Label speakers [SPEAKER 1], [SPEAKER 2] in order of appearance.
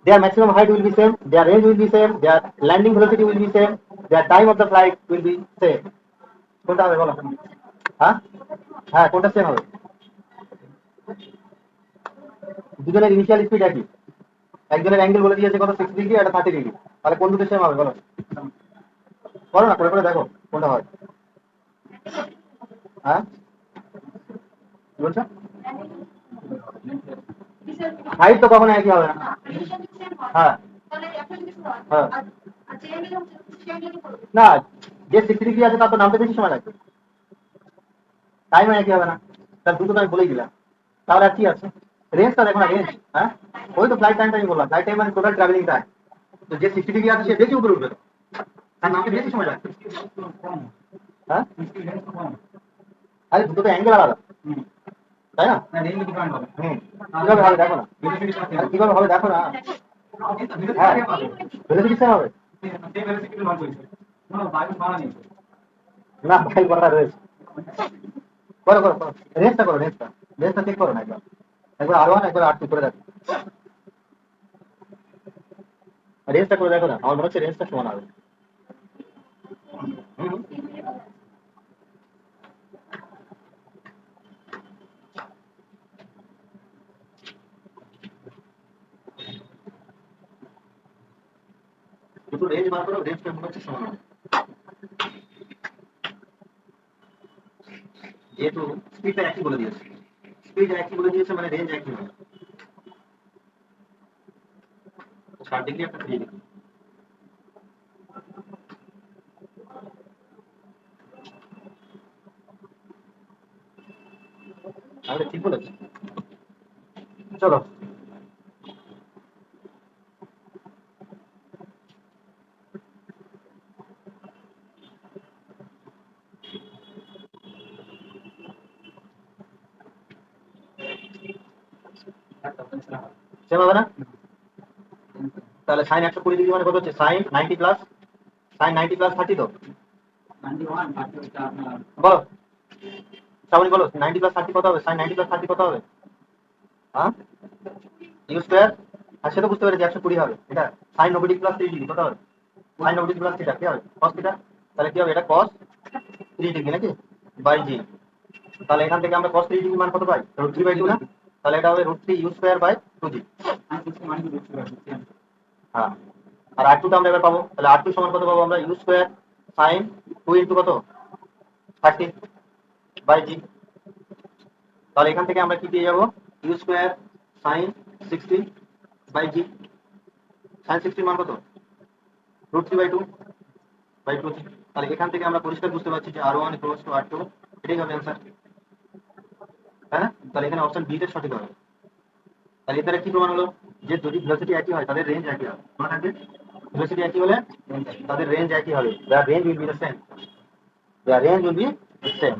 [SPEAKER 1] their maximum height will be same, their range will be same, their landing velocity will be same, their time of the flight will be same. কোনটা হবে বলো? হ্যাঁ হ্যাঁ কোনটা same হবে? দুজনের initial speed একই, একজনের অ্যাঙ্গেল বলে দিয়েছে কত 60 ডিগ্রি আর 30 ডিগ্রি, তাহলে কোন দুটো সেম হবে বলো? করো না, করে দেখো কোনটা হয়। হ্যাঁ কি বলছো? হাইট তো কখনো একই হবে না। হ্যাঁ হ্যাঁ না, যে 60 ডিগ্রি আছে তার তো নামতে বেশি সময় লাগবে, টাইম একই হবে না, তার দুটো তো আমি বলেই দিলাম। তাহলে আর কি আছে? রেঞ্জটা দেখো না, রেঞ্জ। হ্যাঁ ওই তো ফ্লাইট টাইমটা আমি বললাম, ফ্লাইট টাইম মানে টোটাল ট্রাভেলিং টাইম। তো যে 60 ডিগ্রি আছে সে বেশি উপরে উঠবে, তার নামতে বেশি সময় লাগবে। হ্যাঁ আরে দুটো তো অ্যাঙ্গেল আলাদা, তাই না? হুম কিভাবে হবে দেখো না, কিভাবে হবে দেখো না। হ্যাঁ ভেলোসিটি সেম হবে না, ভাই বলা রয়েছে। করো করো করো, রেঞ্জটা করো, রেঞ্জটা রেঞ্জটা চেক করো না একবার, একবার R1 একবার R2 করে দেখো, রেঞ্জটা করে দেখো না, আমার মনে হচ্ছে রেঞ্জটা সমান হবে। হুম, দুটো রেঞ্জ বার করো, রেঞ্জটা মনে হচ্ছে সমান হবে, যেহেতু স্পিডটা একই বলে দিয়েছে, স্পিড একই বলে দিয়েছে মানে রেঞ্জ একই হবে। 60 ডিগ্রি একটা 3 ডিগ্রি। তাহলে ঠিক বলেছে। চলো সেম হবে না? তাহলে সাইন 120 ডিগ্রি মানে কত হচ্ছে? সাইন 90 প্লাস, সাইন 90 প্লাস 30 তো বলো, শ্রাবণী বলো 90 প্লাস 30 কত হবে? সাইন 90 প্লাস 30 কত হবে? হ্যাঁ ইউ স্কোয়ার, আর সে তো বুঝতে পেরেছি 120 হবে। এটা সাইন 90 প্লাস 3 ডিগ্রি কত হবে? সাইন 90 প্লাস থিটা কি হবে? Cos theta. তাহলে কি হবে? এটা কস 3 ডিগ্রি নাকি বাই জি। তাহলে এখান থেকে আমরা cos 3 ডিগ্রি মান কত পাই? √3/2 না? তাহলে এটা হবে √3 ইউ স্কোয়ার বাই 2জি। হ্যাঁ আর R2 টা আমরা এবার পাবো, তাহলে R2 সমান কত পাবো আমরা? ইউ স্কোয়ার সাইন 2 ইন্টু কত 30 বাই জি। তাহলে এখান থেকে আমরা কি পেয়ে যাবো? U square sine 60 by g. Sine 60 মান কত? √3/2 বাই 2জি। তাহলে এখান থেকে আমরা পরিষ্কার বুঝতে পারছি যে R1 ইকুয়ালস টু R2, এটাই হবে অ্যান্সার, তাই না? তাহলে এখানে অপশন বি তে সঠিক হবে। তাহলে এর দ্বারা কি প্রমাণ হলো? যে যদি ভেলোসিটি একই হয় তাদের রেঞ্জ একই হবে, মনে থাকবে। ভেলোসিটি একই হলে তাদের রেঞ্জ একই হবে, their range will be the same, their range will be the same.